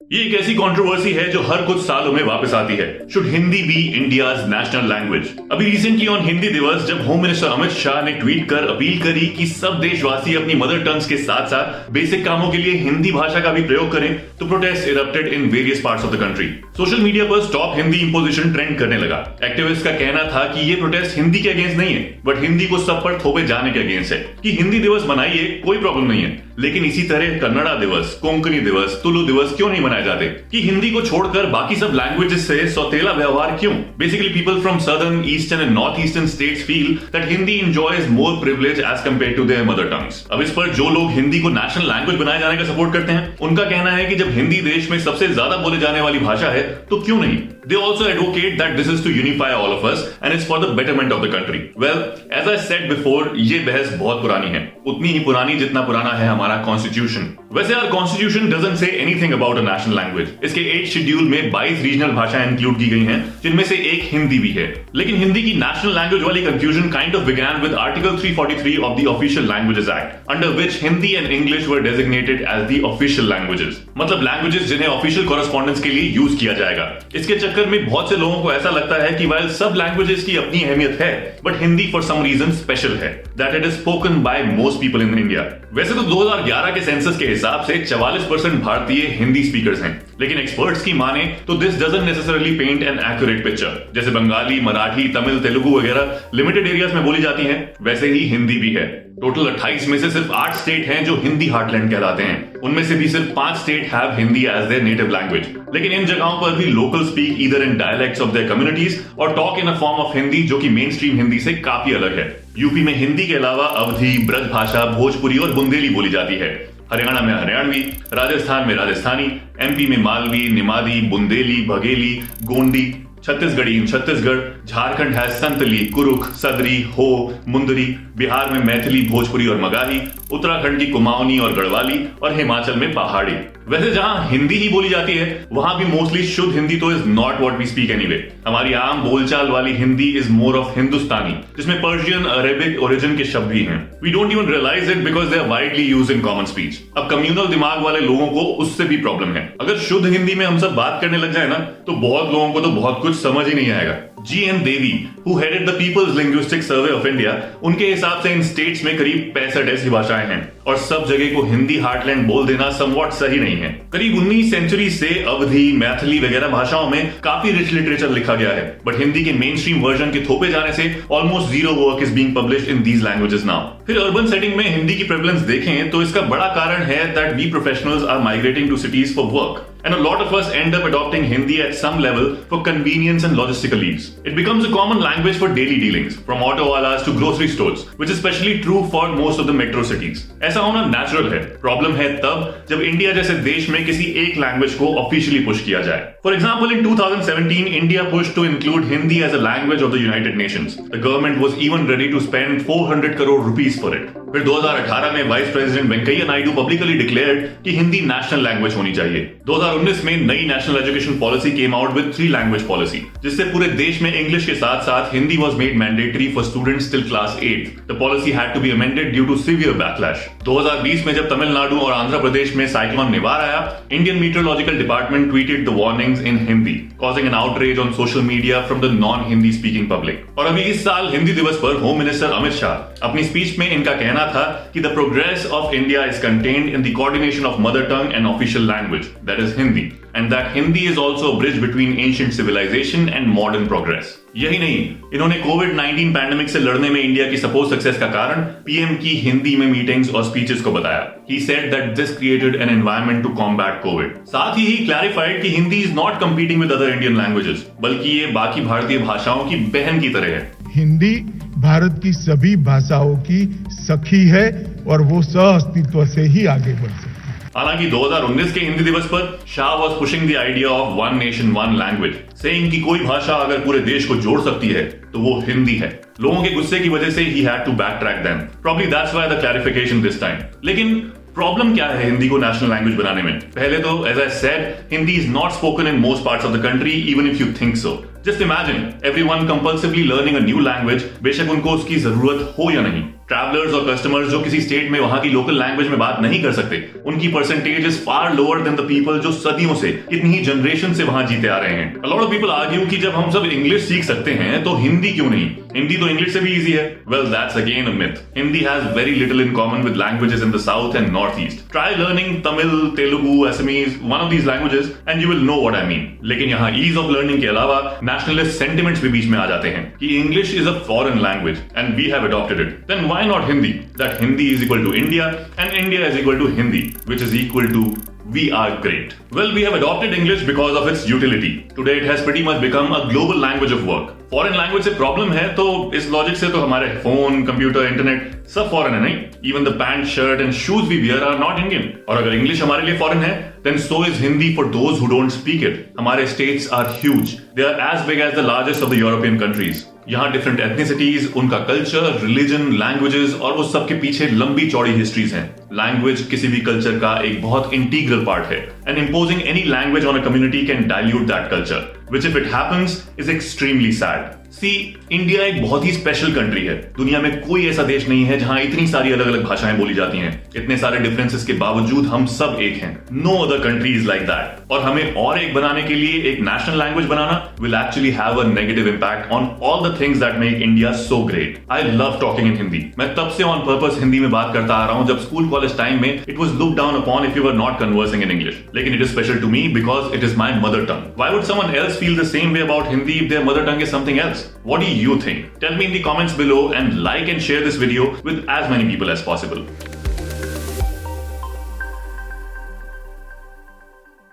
ये एक ऐसी कंट्रोवर्सी है जो हर कुछ सालों में वापस आती है। Should Hindi B India's national language? अभी रिसेंटली ऑन हिंदी दिवस जब होम मिनिस्टर अमित शाह ने ट्वीट कर अपील करी कि सब देशवासी अपनी मदर टंग्स के साथ साथ बेसिक कामों के लिए हिंदी भाषा का भी प्रयोग करें, तो protest erupted in various parts of the country. Social media पर स्टॉप हिंदी इंपोजिशन ट्रेंड करने लगा। एक्टिविस्ट का कहना था कि ये प्रोटेस्ट हिंदी के अगेंस्ट नहीं है, बट हिंदी को सब पर थोपे जाने के अगेंस्ट है। कि हिंदी दिवस मनाइए, कोई प्रॉब्लम नहीं है, लेकिन इसी तरह कन्नड़ा दिवस, कोंकणी दिवस, तुलु दिवस क्यों नहीं मनाए जाते? कि हिंदी को छोड़कर बाकी सब लैंग्वेजेस से सौतेला व्यवहार क्यों? Basically people from southern, eastern and north eastern states feel that Hindi enjoys more privilege as compare to their mother tongues. अब इस पर जो लोग हिंदी को नेशनल लैंग्वेज बनाए जाने का सपोर्ट करते हैं, उनका कहना है कि जब हिंदी देश में सबसे ज्यादा बोले जाने वाली भाषा है तो क्यों नहीं? They also advocate that this is to unify all of us and it's for the betterment of the country. Well, as I said before, ये बहस बहुत पुरानी है, उतनी ही पुरानी जितना पुराना है हमारा कॉन्स्टिट्यूशन। वैसे यार constitution doesn't say anything about a national language. इसके 8 शेड्यूल में 22 रीजनल भाषाएं इंक्लूड की गई हैं, जिनमें से एक हिंदी भी है। लेकिन हिंदी की नेशनल लैंग्वेज वाली confusion kind of began with Article 343 of the Official Languages Act, under which Hindi and English were designated as the official languages. मतलब लैंग्वेजेस जिन्हें ऑफिशियल कॉरेस्पॉन्डेंस के लिए यूज किया जाएगा। इसके चक्कर में बहुत से लोगों को ऐसा लगता है कि while सब लैंग्वेजेस की अपनी अहमियत है, but Hindi for some reason special है, that it is spoken by most people in India. वैसे तो 2011 के सेंसस के हिसाब से 44% भारतीय हिंदी स्पीकर्स हैं, लेकिन एक्सपर्ट्स की माने तो this doesn't necessarily paint an accurate picture. जैसे बंगाली, मराठी, तमिल, तेलुगु वगैरह लिमिटेड एरियाज में बोली जाती हैं, वैसे ही हिंदी भी है। टोटल 28 में से सिर्फ 8 स्टेट हैं जो हिंदी हार्टलैंड कहलाते हैं। उनमें से भी सिर्फ 5 state have Hindi as their native language. लेकिन इन जगहों पर भी local speak either in dialects of their communities और talk in a form of Hindi जो कि मेन स्ट्रीम हिंदी से काफी अलग है। यूपी में हिंदी के अलावा अवधी, ब्रज भाषा, भोजपुरी और बुंदेली बोली जाती है। हरियाणा में हरियाणवी, राजस्थान में राजस्थानी, एमपी में मालवी, निमादी, बुंदेली, बघेली, गोंडी, छत्तीसगढ़ी इन छत्तीसगढ़, झारखंड है संतली, कुरुख, सदरी, हो, मुंदरी, बिहार में मैथिली, भोजपुरी और मगाही, उत्तराखंड की कुमाऊनी और गढ़वाली और हिमाचल में पहाड़ी। वैसे जहां हिंदी ही बोली जाती है वहां भी मोस्टली शुद्ध हिंदी तो is not what we speak anyway. हमारी आम बोलचाल वाली Hindi is more of Hindustani, जिसमें पर्शियन, अरेबिक ओरिजिन के शब्द भी हैं। We don't even realise it because they are widely used in common speech. अब कम्युनल दिमाग वाले लोगों को उससे भी प्रॉब्लम है। अगर शुद्ध हिंदी में हम सब बात करने लग जाए ना, तो बहुत लोगों को तो बहुत कुछ समझ ही नहीं आएगा। G.N. Devi, who headed the People's Linguistic Survey of India, उनके हिसाब से इन स्टेट्स में करीब 65 ऐसी भाषाएं हैं और सब जगह को हिंदी हार्टलैंड बोल देना समवॉट सही नहीं है। करीब 19 सेंचुरी से अवधी, मैथिली वगैरह भाषाओं में काफी रिच लिटरेचर लिखा गया है, बट हिंदी के मेन स्ट्रीम वर्जन के थोपे जाने से almost zero work is being published in these languages now. फिर अर्बन सेटिंग में हिंदी की प्रेवलेंस देखें तो इसका बड़ा कारण है that we professionals are migrating to cities for work and a lot of us end up adopting Hindi at some level for convenience and logistical needs. It becomes a common language for daily dealings, from auto walas to grocery stores, which is especially true for most of the metro cities. ऐसा होना natural है। Problem है तब जब India जैसे देश में किसी एक लैंग्वेज को ऑफिशियली पुश किया जाए। For example, in 2017, India pushed to include Hindi as a language of the United Nations. The government was even ready to spend 400 crore rupees for it. फिर 2018 में vice president Venkaiah Naidu publicly declared कि Hindi national language होनी चाहिए। 2019 में नई national education policy came out with 3 language policy, जिससे पूरे देश में इंग्लिश के साथ साथ Hindi was made mandatory for students till class 8। The policy had to be amended due to severe backlash. 2020 में जब तमिलनाडु और आंध्र प्रदेश में साइक्लोन निवार आया, Indian meteorological department tweeted the warnings in Hindi, causing an outrage on social media from the non Hindi speaking public. और अभी इस साल हिंदी दिवस पर होम मिनिस्टर अमित शाह अपनी स्पीच में इनका कहना था कि the progress of India is contained in the coordination of mother tongue and official language, that is Hindi, and that Hindi is also a bridge between ancient civilisation and modern progress. यही नहीं, इन्होंने कोविड-19 pandemic से लड़ने में इंडिया की suppose success का कारण PM की हिंदी में मीटिंग्स और स्पीचेस को बताया। He said that this created an environment to combat COVID. साथ ही क्लैरिफाइड कि Hindi is not competing with other Indian languages, बल्कि ये बाकी भारतीय भाषाओं की बहन की तरह है। हिंदी भारत की सभी भाषाओं की सखी है और वो सह अस्तित्व से ही आगे बढ़ सकती है। हालांकि 2019 के हिंदी दिवस पर Shah was pushing the idea of one nation one language, saying कि कोई भाषा अगर पूरे देश को जोड़ सकती है तो वो हिंदी है। लोगों के गुस्से की वजह से ही had to backtrack them, probably that's why the clarification this time. लेकिन प्रॉब्लम क्या है हिंदी को नेशनल लैंग्वेज बनाने में? पहले तो as I said, Hindi is not spoken in most parts of the country even if you think so. Just imagine everyone compulsively learning a new language, बेशक उनको उसकी जरूरत हो या नहीं। ट्रैवलर्स और कस्टमर्स जो किसी स्टेट में वहां की लोकल लैंग्वेज में बात नहीं कर सकते, उनकी percentage is far lower than the people जो सदियों से, कितनी ही जनरेशन से वहां जीते आ रहे हैं। A lot of people argue कि जब हम सब इंग्लिश सीख सकते हैं तो हिंदी क्यों नहीं? हिंदी तो इंग्लिश से भी इजी है। Well, that's again a myth. Hindi has very little in common with languages in the south and northeast. Try learning Tamil, Telugu, Assamese, one of these languages and you will know what I mean. लेकिन यहाँ ease of learning के अलावा nationalist sentiments भी बीच में आ जाते हैं कि English is a foreign language and we have adopted it. Then why not Hindi? That Hindi is equal to India and India is equal to Hindi, which is equal to we are great. Well, we have adopted English because of its utility. Today it has pretty much become a global language of work. Foreign language से problem है तो इस logic से तो हमारे phone, computer, internet सब foreign है, नहीं? Even the pant, shirt and shoes we wear are not Indian. और अगर इंग्लिश हमारे लिए फॉरेन है, then so is Hindi for those who don't speak it. हमारे states are huge. They are as big as the largest of the European countries. यहाँ different ethnicities, उनका culture, religion, languages और उस सब के पीछे लंबी चौड़ी हिस्ट्रीज हैं। लैंग्वेज किसी भी कल्चर का एक बहुत इंटीग्रल पार्ट है and imposing any language on a community can dilute that culture, which if it happens is extremely sad. See, India एक बहुत ही स्पेशल कंट्री है। दुनिया में कोई ऐसा देश नहीं है जहां इतनी सारी अलग अलग भाषाएं बोली जाती हैं। इतने सारे डिफरेंसेस के बावजूद हम सब एक हैं। No other country is like that. और हमें और एक बनाने के लिए एक नेशनल लैंग्वेज बनाना will actually have a negative impact on all the things that make India so great. I love talking in Hindi. मैं तब से ऑन पर्पस हिंदी में बात करता आ रहा हूं जब स्कूल कॉलेज टाइम में it was looked down upon if you were not conversing in English. लेकिन it is special to me because it is my mother tongue. Why would someone else feel the same way about Hindi if their mother tongue is something else? What do you think? Tell me in the comments below and like and share this video with as many people as possible.